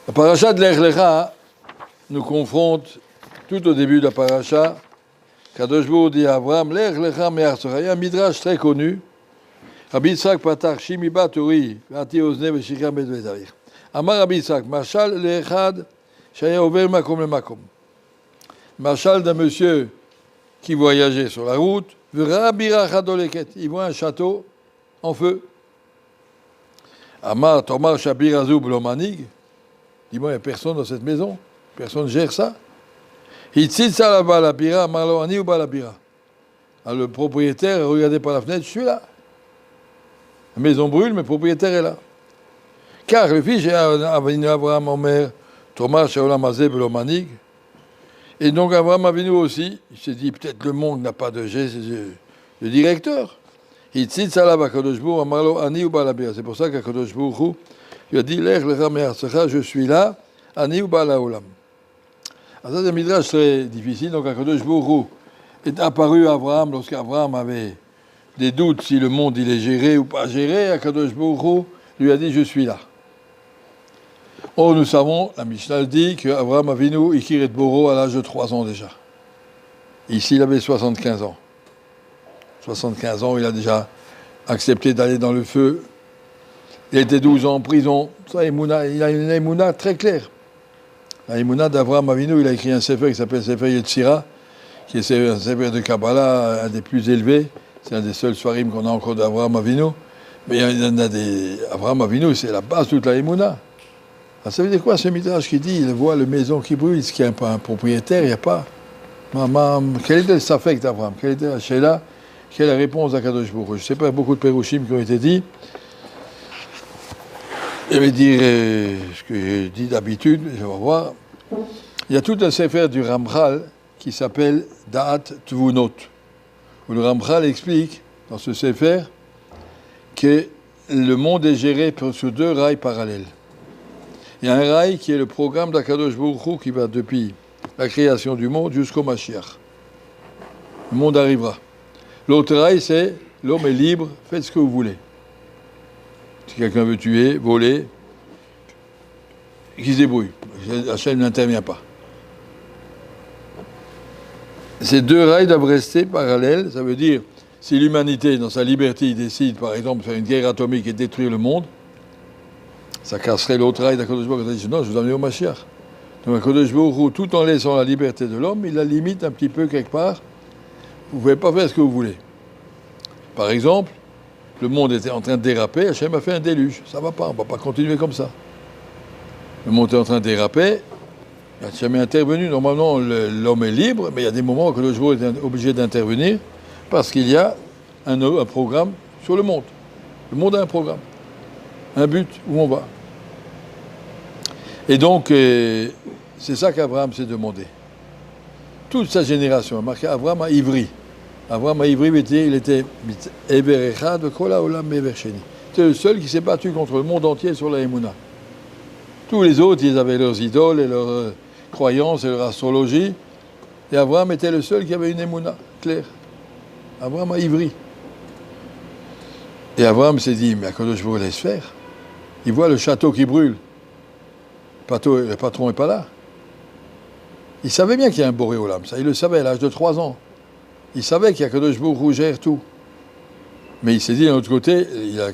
La paracha de Lech Lecha nous confronte tout au début de la paracha. Kadosh Baruch Hu dit à Abraham, Lech Lecha me'artzecha. Il y a un midrash très connu. Rabbi Yitzhak patach shimi bat uri v'ati ozne v'shikha bet v'tarich. Amar Rabbi Yitzhak, marshal le'echad shaya over makom le makom. Marshal d'un monsieur qui voyageait sur la route, v'ra bira chadoleket. Il voit un château en feu. Amar tomar shabir azou b'lo manig. Dis-moi, il n'y a personne dans cette maison. Personne ne gère ça. Hitzitza la balabira, amar ani ou balabira. Le propriétaire regardait par la fenêtre, je suis là. La maison brûle, mais le propriétaire est là. Car le fils Avinu Abraham Omer, Thomas Shaolam Azeh Belo Manig. Et donc Abraham Avinu aussi, il s'est dit peut-être le monde n'a pas de geste, le directeur. C'est pour ça qu'Akadosh Baruch Hu lui a dit Lech lecha me'artzecha, je suis là, ani ou ba'al ha'olam. Alors ça c'est un midrash très difficile, donc Akadosh Baruch Hu est apparu à Abraham lorsqu'Abraham avait des doutes si le monde il est géré ou pas géré. Akadosh Baruch Hu lui a dit je suis là. Or nous savons, la Mishnah dit qu'Abraham Avinu Ikiret Boro à l'âge de 3 ans déjà. Ici il avait 75 ans. 75 ans, il a déjà accepté d'aller dans le feu. Il était 12 ans en prison. Ça, il a une émouna très claire. La émouna d'Abraham Avinu, il a écrit un sefer qui s'appelle Sefer Yetzira, qui est un sefer de Kabbalah, un des plus élevés. C'est un des seuls svarim qu'on a encore d'Abraham Avinu. Mais il y en a des... Abraham Avinu, c'est la base de toute la émouna. Alors, ça veut dire quoi ce midrash qui dit, il voit la maison qui brûle, est-ce qu'il n'y a pas un propriétaire, il n'y a pas. Quel était le safek d'Abraham? Quelle était la sheila? Quelle est la réponse à Kadosh Baruch Hu? Je ne sais pas, beaucoup de pérouchim qui ont été dit. Je vais dire ce que j'ai dit d'habitude, je vais voir. Il y a tout un sefer du Ramchal qui s'appelle Da'at Tvunot, où le Ramchal explique, dans ce sefer, que le monde est géré sur 2 rails parallèles. Il y a un rail qui est le programme d'Akadosh Baruch Hu qui va depuis la création du monde jusqu'au Mashiach. Le monde arrivera. L'autre rail, c'est l'homme est libre, faites ce que vous voulez. Si quelqu'un veut tuer, voler, qu'il se débrouille. Hachem n'intervient pas. Ces 2 rails doivent rester parallèles. Ça veut dire, si l'humanité, dans sa liberté, décide, par exemple, de faire une guerre atomique et de détruire le monde, ça casserait l'autre rail d'Akadosh Baruch Hu. Il dit, non, je vous emmène au Mashiach. Donc Akadosh Baruch Hu, tout en laissant la liberté de l'homme, il la limite un petit peu quelque part. Vous ne pouvez pas faire ce que vous voulez. Par exemple, le monde était en train de déraper, Hachem a fait un déluge. Ça ne va pas, on ne va pas continuer comme ça. Le monde est en train de déraper, Hachem est intervenu. Normalement, l'homme est libre, mais il y a des moments où le joueur est obligé d'intervenir parce qu'il y a un programme sur le monde. Le monde a un programme, un but où on va. Et donc, c'est ça qu'Abraham s'est demandé. Toute sa génération a marqué Abraham à Ivri. Abraham à Ivri, il était Everechad de Kola Olam Eversheni. C'était le seul qui s'est battu contre le monde entier sur la Emouna. Tous les autres, ils avaient leurs idoles et leurs croyances et leur astrologie. Et Abraham était le seul qui avait une Emouna claire. Abraham à Ivri. Et Abraham s'est dit, mais Akadosh Baruch Hu laisse faire. Il voit le château qui brûle. Le patron n'est pas là. Il savait bien qu'il y a un Boré Olam, ça il le savait à l'âge de 3 ans. Il savait qu'il y a Kadosh Baruch Hu gère tout. Mais il s'est dit d'un autre côté,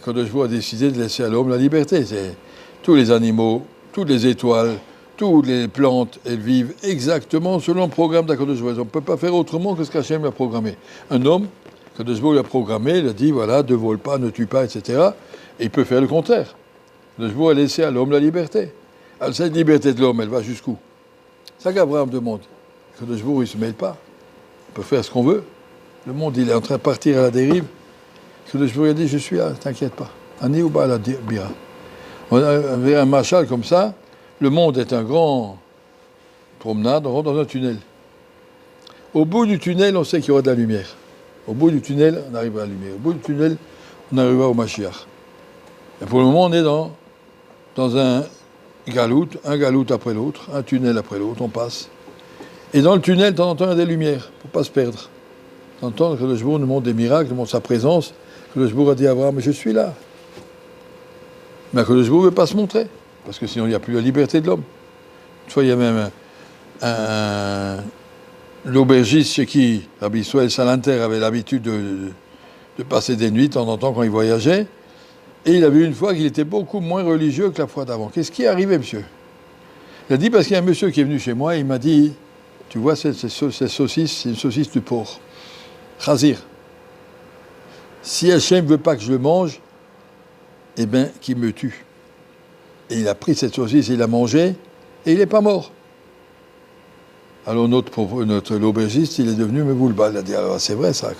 Kadosh Baruch Hu a décidé de laisser à l'homme la liberté. C'est tous les animaux, toutes les étoiles, toutes les plantes, elles vivent exactement selon le programme d'Akadosh Baruch Hu. On ne peut pas faire autrement que ce qu'Hachem a programmé. Un homme, Kadosh Baruch Hu l'a programmé, il a dit voilà, ne vole pas, ne tue pas, etc. Et il peut faire le contraire. Kadosh Baruch Hu a laissé à l'homme la liberté. Alors cette liberté de l'homme, elle va jusqu'où? C'est ça qu'Abraham demande. Kadosh Baruch Hu, il ne se mêle pas. On peut faire ce qu'on veut. Le monde, il est en train de partir à la dérive. Kadosh Baruch Hu a dit, je suis là, t'inquiète pas. Ani ou ba'al bira. On avait un machal comme ça. Le monde est un grand promenade, on rentre dans un tunnel. Au bout du tunnel, on sait qu'il y aura de la lumière. Au bout du tunnel, on arrive à la lumière. Au bout du tunnel, on arrivera au Mashiach. Et pour le moment, on est dans un galout après l'autre, un tunnel après l'autre, on passe. Et dans le tunnel, de temps en temps, il y a des lumières, pour ne pas se perdre. De temps en temps, que le Jbour nous montre des miracles, nous montre sa présence, que le Jbour a dit à Abraham, je suis là. Mais que le Jbour ne veut pas se montrer. parce que sinon il n'y a plus la liberté de l'homme. Une fois, il y a même l'aubergiste chez qui Rabbi Yisraël Salanter avait l'habitude de passer des nuits de temps en temps quand il voyageait, et il a vu une fois qu'il était beaucoup moins religieux que la fois d'avant. Qu'est-ce qui est arrivé, monsieur? Il a dit, parce qu'il y a un monsieur qui est venu chez moi, il m'a dit, tu vois, cette saucisse, c'est une saucisse du porc. Chazir. Si Hachem ne veut pas que je le mange, eh bien, qu'il me tue. Et il a pris cette saucisse, il l'a mangée, et il n'est pas mort. Alors notre l'aubergiste, il est devenu Mevoulba. Il a dit, alors c'est vrai ça,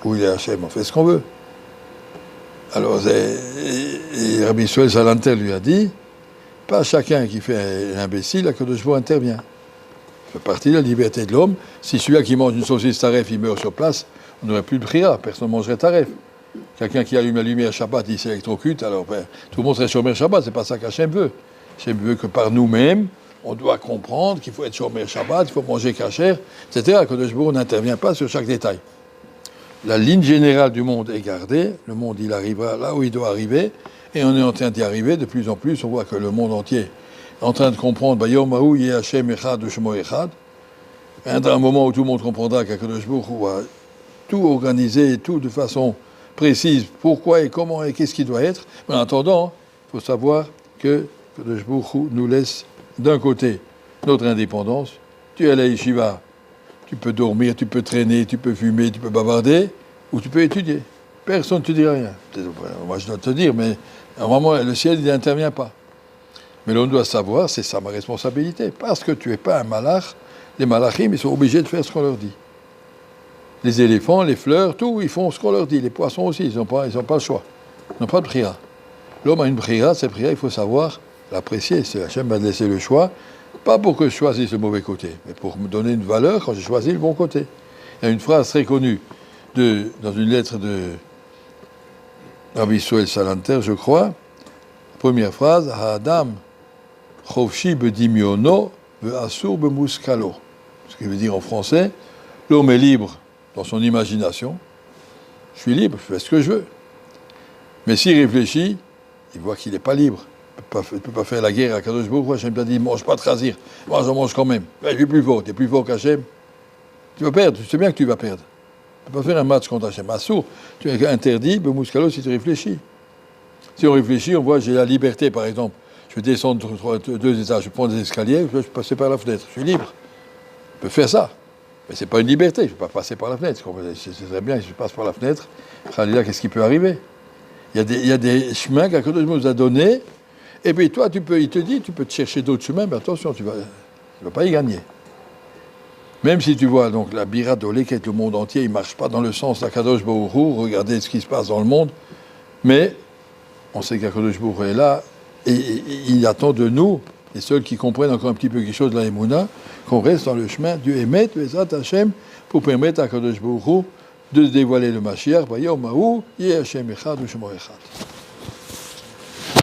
où il est Hachem, on fait ce qu'on veut. Alors, et Rabbi Yisraël Salanter lui a dit, pas chacun qui fait l'imbécile, Akadosh Baruch Hu intervient. Ça fait partie de la liberté de l'homme. Si celui-là qui mange une saucisse taref, il meurt sur place, on n'aurait plus de prière, personne ne mangerait taref. Quelqu'un qui allume la lumière Shabbat, il s'électrocute, alors tout le monde serait Shomer Shabbat, c'est pas ça qu'Hachem veut. Hachem veut que par nous-mêmes, on doit comprendre qu'il faut être Shomer Shabbat, il faut manger kasher, etc. Akadosh Baruch Hu n'intervient pas sur chaque détail. La ligne générale du monde est gardée, le monde il arrivera là où il doit arriver, et on est en train d'y arriver de plus en plus, on voit que le monde entier est en train de comprendre, Yom Yeh Hashem Echad U'Shemo Echad. Viendra un moment où tout le monde comprendra qu'Akadosh Baruch Hu va tout organiser, tout de façon précise, pourquoi et comment et qu'est-ce qui doit être. Mais en attendant, il faut savoir que Akadosh Baruch Hu nous laisse d'un côté notre indépendance. Tu es à la yeshiva, tu peux dormir, tu peux traîner, tu peux fumer, tu peux bavarder, ou tu peux étudier. Personne ne te dit rien. Moi, je dois te dire, mais vraiment, le ciel, il n'intervient pas. Mais l'on doit savoir, c'est ça ma responsabilité. Parce que tu n'es pas un malach, les malachim, ils sont obligés de faire ce qu'on leur dit. Les éléphants, les fleurs, tout, ils font ce qu'on leur dit. Les poissons aussi, ils n'ont pas le choix. Ils n'ont pas de prière. L'homme a une prière, cette prière, il faut savoir l'apprécier. C'est Hachem va te laisser le choix. Pas pour que je choisisse le mauvais côté, mais pour me donner une valeur quand j'ai choisi le bon côté. Il y a une phrase très connue dans une lettre de Rabbi Yisraël Salanter, je crois. Première phrase, Ha'adam chovshi bedimyono ve'asur bemuskalo. Ce qui veut dire en français, l'homme est libre dans son imagination. Je suis libre, je fais ce que je veux. Mais s'il réfléchit, il voit qu'il n'est pas libre. Il ne peut pas faire la guerre à Kadosh Baruch Hu. Hachem t'a dit, mange pas de chazir. Moi, j'en mange quand même. Mais je suis plus fort. Tu es plus fort qu'Hachem. Tu vas perdre. Tu sais bien que tu vas perdre. Tu ne peux pas faire un match contre Hachem. Assour, tu es interdit, Bemouskalo, si tu réfléchis. Si on réfléchit, on voit, j'ai la liberté, par exemple. Je vais descendre 2 étages, je prends des escaliers, je vais passer par la fenêtre. Je suis libre. Je peux faire ça. Mais ce n'est pas une liberté. Je ne peux pas passer par la fenêtre. C'est très bien, si je passe par la fenêtre, Khalila, qu'est-ce qui peut arriver? Il y a des chemins qu'Akadosh Baruch Hu nous a donnés. Et puis toi, il te dit, tu peux te chercher d'autres chemins, mais attention, tu ne vas pas y gagner. Même si tu vois, donc, la Bira d'Olé, qui est le monde entier, il ne marche pas dans le sens d'Akadosh Baruch Hu, regardez ce qui se passe dans le monde, mais on sait qu'Akadosh Baruch Hu est là, et il attend de nous, les seuls qui comprennent encore un petit peu quelque chose de la Emouna, qu'on reste dans le chemin du Emet, Vezat Hashem, pour permettre à Akadosh Baruch Hu de dévoiler le Mashiach, Yom Yeh Hashem Echad U'Shemo Echad.